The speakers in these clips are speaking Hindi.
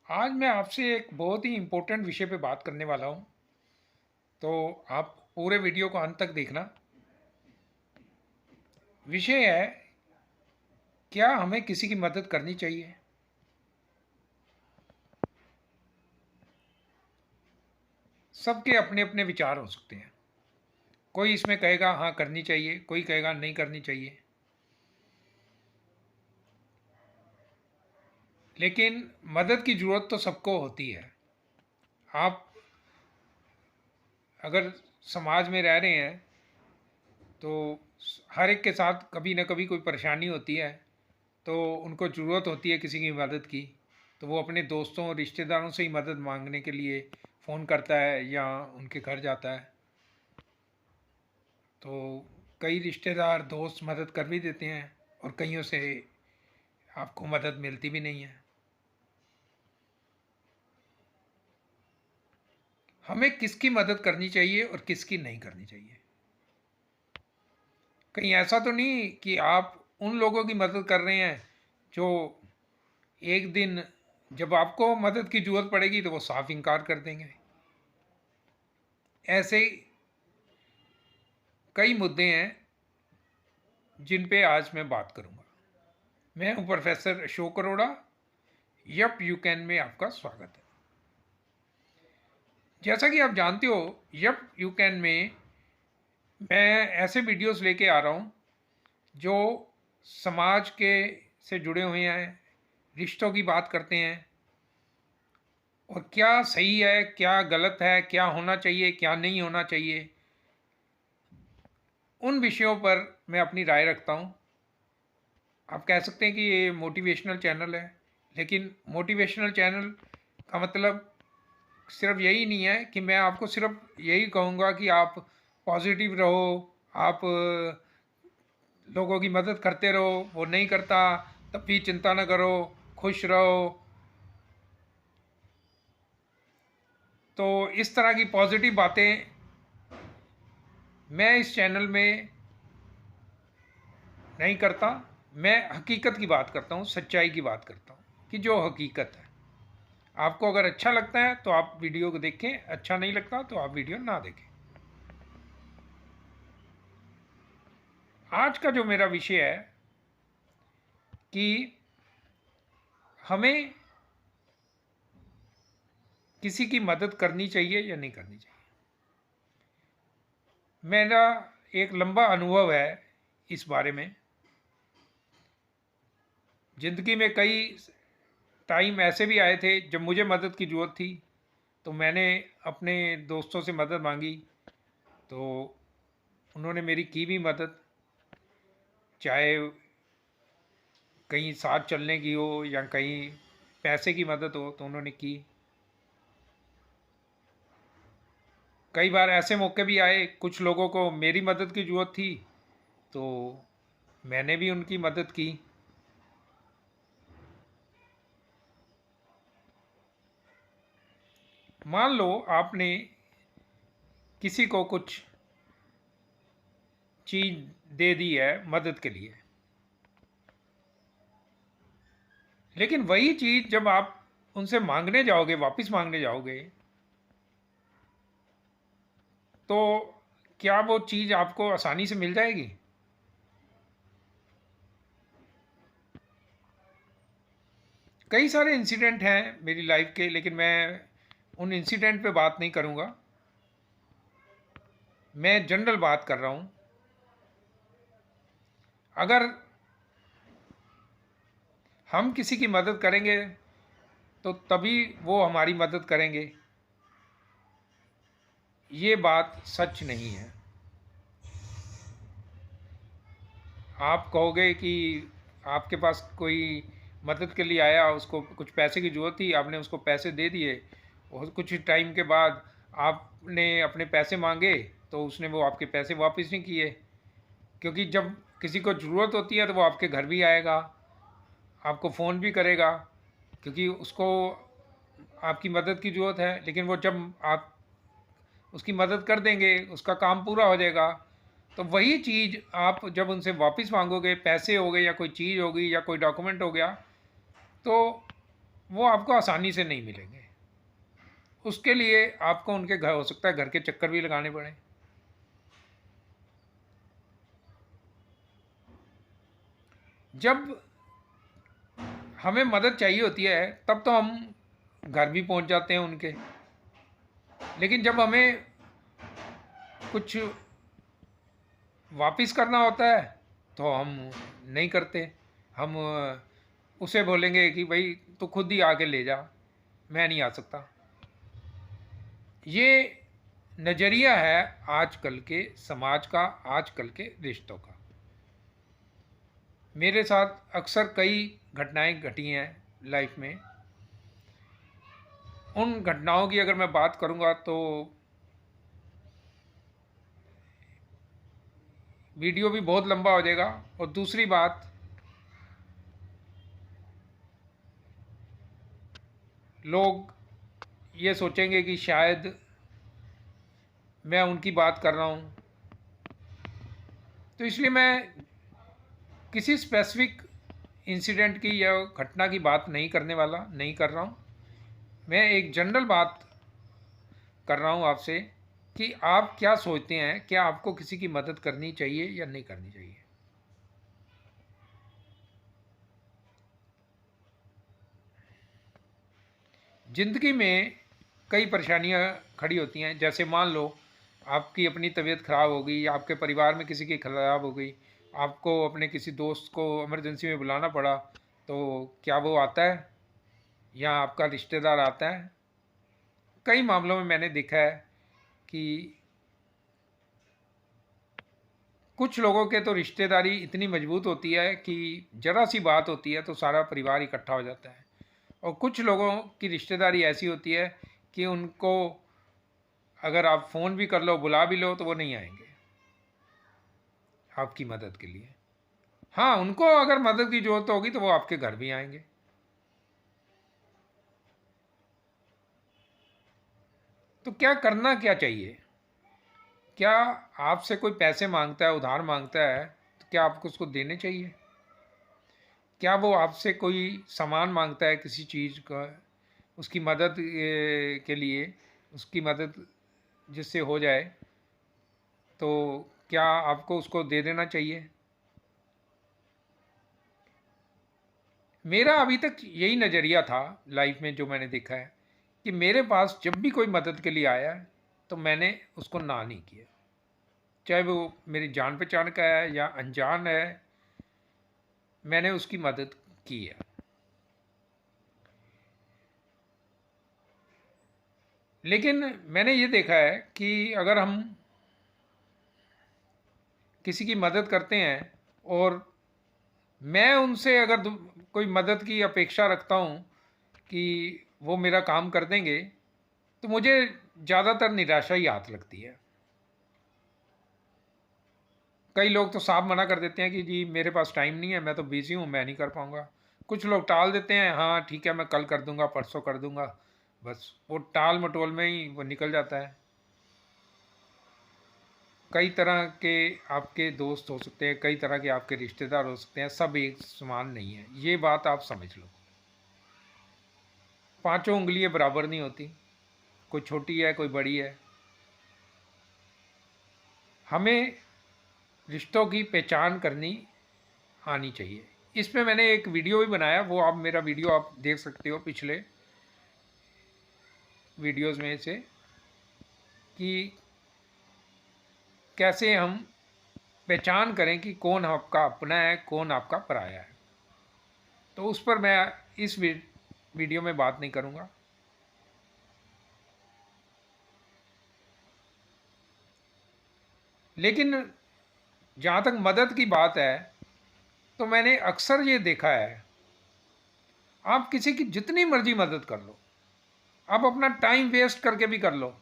आज मैं आपसे एक बहुत ही इम्पोर्टेंट विषय पे बात करने वाला हूँ। तो आप पूरे वीडियो को अंत तक देखना। विषय है, क्या हमें किसी की मदद करनी चाहिए? सबके अपने अपने विचार हो सकते हैं। कोई इसमें कहेगा हाँ करनी चाहिए, कोई कहेगा नहीं करनी चाहिए। लेकिन मदद की ज़रूरत तो सबको होती है। आप अगर समाज में रह रहे हैं तो हर एक के साथ कभी ना कभी कोई परेशानी होती है, तो उनको ज़रूरत होती है किसी की मदद की। तो वो अपने दोस्तों और रिश्तेदारों से ही मदद मांगने के लिए फ़ोन करता है या उनके घर जाता है। तो कई रिश्तेदार दोस्त मदद कर भी देते हैं और कईयों से आपको मदद मिलती भी नहीं है। हमें किसकी मदद करनी चाहिए और किसकी नहीं करनी चाहिए? कहीं ऐसा तो नहीं कि आप उन लोगों की मदद कर रहे हैं जो एक दिन जब आपको मदद की ज़रूरत पड़ेगी तो वो साफ इनकार कर देंगे। ऐसे कई मुद्दे हैं जिन पे आज मैं बात करूंगा। मैं हूं professor Ashok Arora. Yup you can में आपका स्वागत है। जैसा कि आप जानते हो, यप यू कैन में मैं ऐसे वीडियोस लेके आ रहा हूं जो समाज के से जुड़े हुए हैं, रिश्तों की बात करते हैं और क्या सही है, क्या गलत है, क्या होना चाहिए, क्या नहीं होना चाहिए, उन विषयों पर मैं अपनी राय रखता हूं। आप कह सकते हैं कि ये मोटिवेशनल चैनल है, लेकिन मोटिवेशनल चैनल का मतलब सिर्फ यही नहीं है कि मैं आपको सिर्फ यही कहूँगा कि आप पॉजिटिव रहो, आप लोगों की मदद करते रहो, वो नहीं करता तब भी चिंता न करो, खुश रहो। तो इस तरह की पॉजिटिव बातें मैं इस चैनल में नहीं करता। मैं हकीकत की बात करता हूँ, सच्चाई की बात करता हूँ कि जो हकीकत है। आपको अगर अच्छा लगता है तो आप वीडियो को देखें, अच्छा नहीं लगता तो आप वीडियो ना देखें। आज का जो मेरा विषय है कि हमें किसी की मदद करनी चाहिए या नहीं करनी चाहिए। मेरा एक लंबा अनुभव है इस बारे में। ज़िंदगी में कई टाइम ऐसे भी आए थे जब मुझे मदद की ज़रूरत थी, तो मैंने अपने दोस्तों से मदद मांगी, तो उन्होंने मेरी की भी मदद। चाहे कहीं साथ चलने की हो या कहीं पैसे की मदद हो तो उन्होंने की। कई बार ऐसे मौके भी आए, कुछ लोगों को मेरी मदद की ज़रूरत थी तो मैंने भी उनकी मदद की। मान लो आपने किसी को कुछ चीज़ दे दी है मदद के लिए, लेकिन वही चीज़ जब आप उनसे मांगने जाओगे, वापस मांगने जाओगे, तो क्या वो चीज़ आपको आसानी से मिल जाएगी? कई सारे इंसिडेंट हैं मेरी लाइफ के, लेकिन मैं उन इंसिडेंट पे बात नहीं करूँगा। मैं जनरल बात कर रहा हूँ। अगर हम किसी की मदद करेंगे तो तभी वो हमारी मदद करेंगे, ये बात सच नहीं है। आप कहोगे कि आपके पास कोई मदद के लिए आया, उसको कुछ पैसे की ज़रूरत थी, आपने उसको पैसे दे दिए और कुछ टाइम के बाद आपने अपने पैसे मांगे तो उसने वो आपके पैसे वापस नहीं किए। क्योंकि जब किसी को ज़रूरत होती है तो वो आपके घर भी आएगा, आपको फ़ोन भी करेगा, क्योंकि उसको आपकी मदद की ज़रूरत है। लेकिन वो जब आप उसकी मदद कर देंगे, उसका काम पूरा हो जाएगा, तो वही चीज़ आप जब उनसे वापस मांगोगे, पैसे हो गए या कोई चीज़ हो गई या कोई डॉक्यूमेंट हो गया, तो वो आपको आसानी से नहीं मिलेंगे। उसके लिए आपको उनके घर, हो सकता है घर के चक्कर भी लगाने पड़े। जब हमें मदद चाहिए होती है तब तो हम घर भी पहुंच जाते हैं उनके, लेकिन जब हमें कुछ वापस करना होता है तो हम नहीं करते। हम उसे बोलेंगे कि भाई तू खुद ही आके ले जा, मैं नहीं आ सकता। ये नज़रिया है आजकल के समाज का, आजकल के रिश्तों का। मेरे साथ अक्सर कई घटनाएं घटी हैं लाइफ में। उन घटनाओं की अगर मैं बात करूंगा तो वीडियो भी बहुत लंबा हो जाएगा। और दूसरी बात, लोग ये सोचेंगे कि शायद मैं उनकी बात कर रहा हूँ। तो इसलिए मैं किसी स्पेसिफिक इंसिडेंट की या घटना की बात नहीं कर रहा हूँ। मैं एक जनरल बात कर रहा हूँ आपसे कि आप क्या सोचते हैं, क्या आपको किसी की मदद करनी चाहिए या नहीं करनी चाहिए। ज़िंदगी में कई परेशानियां खड़ी होती हैं। जैसे मान लो आपकी अपनी तबीयत ख़राब हो गई या आपके परिवार में किसी की ख़राब हो गई, आपको अपने किसी दोस्त को इमरजेंसी में बुलाना पड़ा, तो क्या वो आता है या आपका रिश्तेदार आता है? कई मामलों में मैंने देखा है कि कुछ लोगों के तो रिश्तेदारी इतनी मजबूत होती है कि ज़रा सी बात होती है तो सारा परिवार इकट्ठा हो जाता है। और कुछ लोगों की रिश्तेदारी ऐसी होती है कि उनको अगर आप फ़ोन भी कर लो, बुला भी लो, तो वो नहीं आएंगे आपकी मदद के लिए। हाँ, उनको अगर मदद की ज़रूरत होगी तो वो आपके घर भी आएंगे। तो क्या करना क्या चाहिए? क्या आपसे कोई पैसे मांगता है, उधार मांगता है, तो क्या आपको उसको देने चाहिए? क्या वो आपसे कोई सामान मांगता है किसी चीज़ का, उसकी मदद के लिए, उसकी मदद जिससे हो जाए, तो क्या आपको उसको दे देना चाहिए? मेरा अभी तक यही नज़रिया था लाइफ में, जो मैंने देखा है कि मेरे पास जब भी कोई मदद के लिए आया है तो मैंने उसको ना नहीं किया। चाहे वो मेरी जान पहचान का है या अनजान है, मैंने उसकी मदद की है। लेकिन मैंने ये देखा है कि अगर हम किसी की मदद करते हैं और मैं उनसे अगर कोई मदद की अपेक्षा रखता हूँ कि वो मेरा काम कर देंगे, तो मुझे ज़्यादातर निराशा ही हाथ लगती है। कई लोग तो साफ मना कर देते हैं कि जी मेरे पास टाइम नहीं है, मैं तो बिज़ी हूँ, मैं नहीं कर पाऊँगा। कुछ लोग टाल देते हैं, हाँ ठीक है मैं कल कर दूँगा, परसों कर दूँगा। बस वो टाल मटोल में ही वो निकल जाता है। कई तरह के आपके दोस्त हो सकते हैं, कई तरह के आपके रिश्तेदार हो सकते हैं, सब एक समान नहीं है, ये बात आप समझ लो। पांचों उंगलियां बराबर नहीं होती, कोई छोटी है कोई बड़ी है। हमें रिश्तों की पहचान करनी आनी चाहिए। इस पे मैंने एक वीडियो भी बनाया, वो आप मेरा वीडियो आप देख सकते हो पिछले वीडियोस में से, कि कैसे हम पहचान करें कि कौन आपका अपना है, कौन आपका पराया है। तो उस पर मैं इस वीडियो में बात नहीं करूँगा। लेकिन जहाँ तक मदद की बात है, तो मैंने अक्सर ये देखा है, आप किसी की जितनी मर्जी मदद कर लो, आप अपना टाइम वेस्ट करके भी कर लो।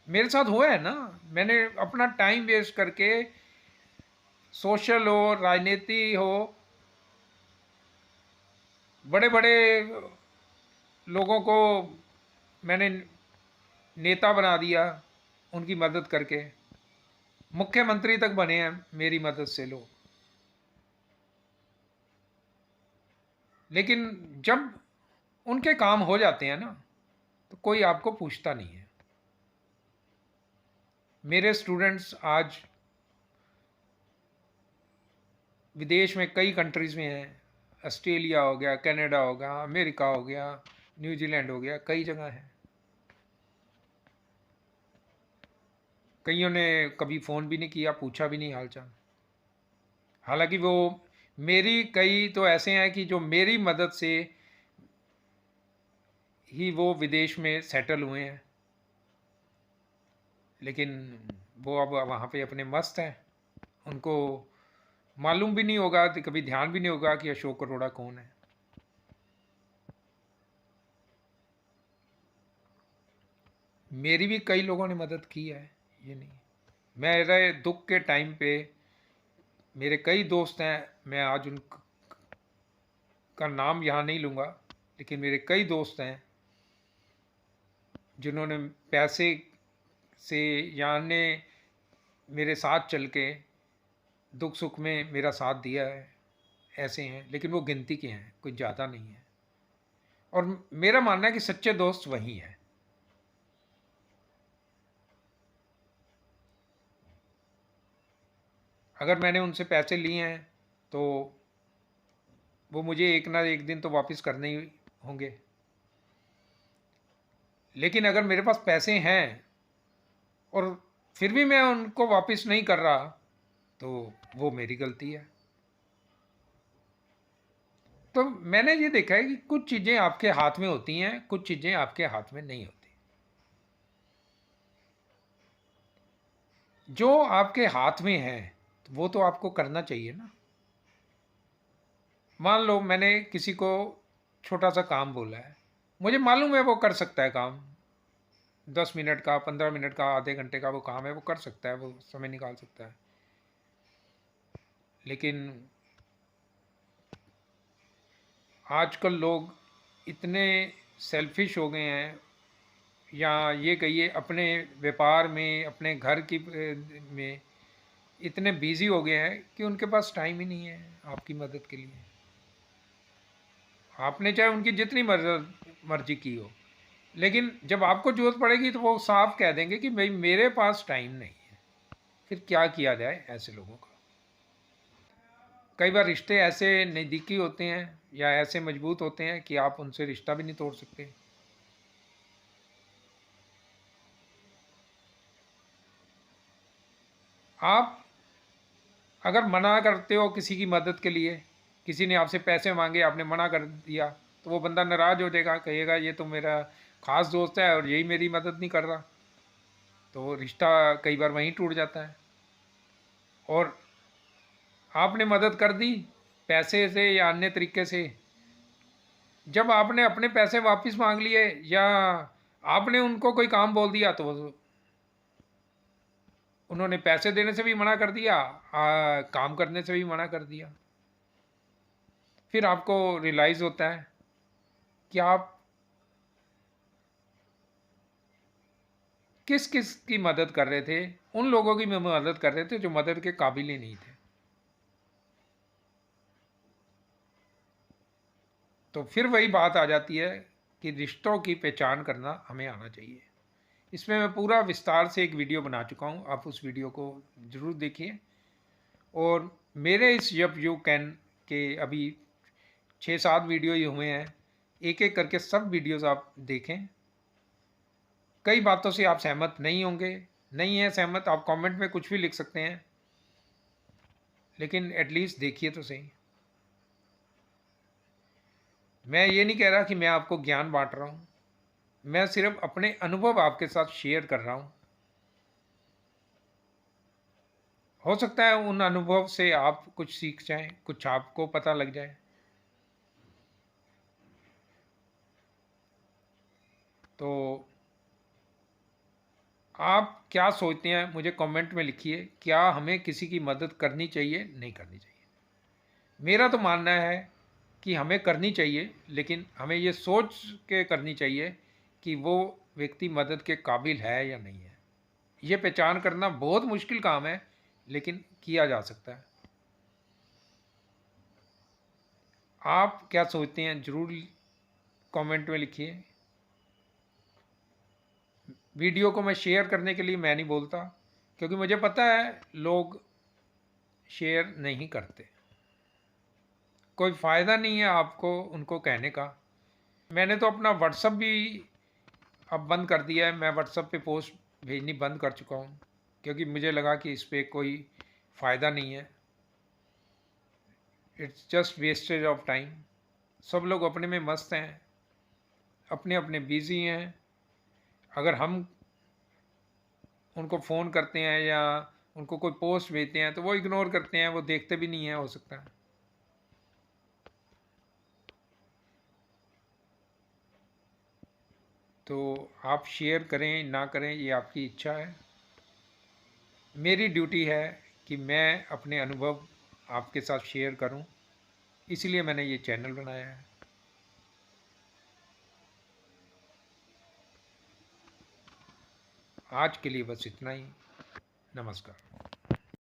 मेरे साथ हुआ है ना, मैंने अपना टाइम वेस्ट करके, सोशल हो, राजनीति हो, बड़े बड़े लोगों को मैंने नेता बना दिया उनकी मदद करके। मुख्यमंत्री तक बने हैं मेरी मदद से लोग। लेकिन जब उनके काम हो जाते हैं ना, तो कोई आपको पूछता नहीं है। मेरे स्टूडेंट्स आज विदेश में कई कंट्रीज़ में हैं। ऑस्ट्रेलिया हो गया, कनाडा हो गया, अमेरिका हो गया, न्यूजीलैंड हो गया, कई जगह हैं। कईयों ने कभी फ़ोन भी नहीं किया, पूछा भी नहीं हालचाल। हालांकि वो मेरी कई तो ऐसे हैं कि जो मेरी मदद से ही वो विदेश में सेटल हुए हैं, लेकिन वो अब वहाँ पे अपने मस्त हैं। उनको मालूम भी नहीं होगा, तो कभी ध्यान भी नहीं होगा कि अशोक अरोड़ा कौन है। मेरी भी कई लोगों ने मदद की है, ये नहीं। मेरे दुख के टाइम पे मेरे कई दोस्त हैं, मैं आज उनका नाम यहाँ नहीं लूँगा, लेकिन मेरे कई दोस्त हैं जिन्होंने पैसे से या अन्य मेरे साथ चल के दुख सुख में मेरा साथ दिया है। ऐसे हैं, लेकिन वो गिनती के हैं, कोई ज़्यादा नहीं है। और मेरा मानना है कि सच्चे दोस्त वही हैं। अगर मैंने उनसे पैसे लिए हैं तो वो मुझे एक ना एक दिन तो वापस करने ही होंगे। लेकिन अगर मेरे पास पैसे हैं और फिर भी मैं उनको वापस नहीं कर रहा, तो वो मेरी गलती है। तो मैंने ये देखा है कि कुछ चीज़ें आपके हाथ में होती हैं, कुछ चीज़ें आपके हाथ में नहीं होती। जो आपके हाथ में है तो वो तो आपको करना चाहिए ना। मान लो मैंने किसी को छोटा सा काम बोला है, मुझे मालूम है वो कर सकता है काम, 10 मिनट का, 15 मिनट का, आधे घंटे का वो काम है, वो कर सकता है, वो समय निकाल सकता है। लेकिन आजकल लोग इतने सेल्फिश हो गए हैं, या ये कहिए अपने व्यापार में, अपने घर की में इतने बिजी हो गए हैं कि उनके पास टाइम ही नहीं है आपकी मदद के लिए। आपने चाहे उनकी जितनी मर्जी की हो, लेकिन जब आपको जरूरत पड़ेगी तो वो साफ कह देंगे कि भाई मेरे पास टाइम नहीं है। फिर क्या किया जाए ऐसे लोगों का। कई बार रिश्ते ऐसे नज़दीकी होते हैं या ऐसे मजबूत होते हैं कि आप उनसे रिश्ता भी नहीं तोड़ सकते। आप अगर मना करते हो किसी की मदद के लिए, किसी ने आपसे पैसे मांगे, आपने मना कर दिया, तो वो बंदा नाराज़ हो जाएगा, कहेगा ये तो मेरा ख़ास दोस्त है और यही मेरी मदद नहीं कर रहा। तो रिश्ता कई बार वहीं टूट जाता है। और आपने मदद कर दी पैसे से या अन्य तरीके से, जब आपने अपने पैसे वापस मांग लिए या आपने उनको कोई काम बोल दिया, तो उन्होंने पैसे देने से भी मना कर दिया, काम करने से भी मना कर दिया। फिर आपको रियलाइज़ होता है कि आप किस किस की मदद कर रहे थे। उन लोगों की मदद कर रहे थे जो मदद के काबिल ही नहीं थे। तो फिर वही बात आ जाती है कि रिश्तों की पहचान करना हमें आना चाहिए। इसमें मैं पूरा विस्तार से एक वीडियो बना चुका हूँ, आप उस वीडियो को ज़रूर देखिए। और मेरे इस यप यू कैन के अभी 6-7 वीडियो ही हुए हैं, एक एक करके सब वीडियोस आप देखें। कई बातों से आप सहमत नहीं होंगे, नहीं है सहमत, आप कमेंट में कुछ भी लिख सकते हैं, लेकिन एटलीस्ट देखिए तो सही। मैं ये नहीं कह रहा कि मैं आपको ज्ञान बांट रहा हूँ, मैं सिर्फ अपने अनुभव आपके साथ शेयर कर रहा हूँ। हो सकता है उन अनुभव से आप कुछ सीख जाएं, कुछ आपको पता लग जाए। तो आप क्या सोचते हैं मुझे कमेंट में लिखिए, क्या हमें किसी की मदद करनी चाहिए, नहीं करनी चाहिए। मेरा तो मानना है कि हमें करनी चाहिए, लेकिन हमें ये सोच के करनी चाहिए कि वो व्यक्ति मदद के काबिल है या नहीं है। ये पहचान करना बहुत मुश्किल काम है, लेकिन किया जा सकता है। आप क्या सोचते हैं ज़रूर कमेंट में लिखिए। वीडियो को मैं शेयर करने के लिए मैं नहीं बोलता, क्योंकि मुझे पता है लोग शेयर नहीं करते। कोई फ़ायदा नहीं है आपको उनको कहने का। मैंने तो अपना व्हाट्सअप भी अब बंद कर दिया है। मैं व्हाट्सअप पे पोस्ट भेजनी बंद कर चुका हूँ, क्योंकि मुझे लगा कि इस पर कोई फ़ायदा नहीं है। It's just wastage of time. सब लोग अपने में मस्त हैं, अपने अपने बिज़ी हैं। अगर हम उनको फ़ोन करते हैं या उनको कोई पोस्ट भेजते हैं तो वो इग्नोर करते हैं, वो देखते भी नहीं हैं, हो सकता है। तो आप शेयर करें ना करें ये आपकी इच्छा है। मेरी ड्यूटी है कि मैं अपने अनुभव आपके साथ शेयर करूं, इसलिए मैंने ये चैनल बनाया है। आज के लिए बस इतना ही। नमस्कार।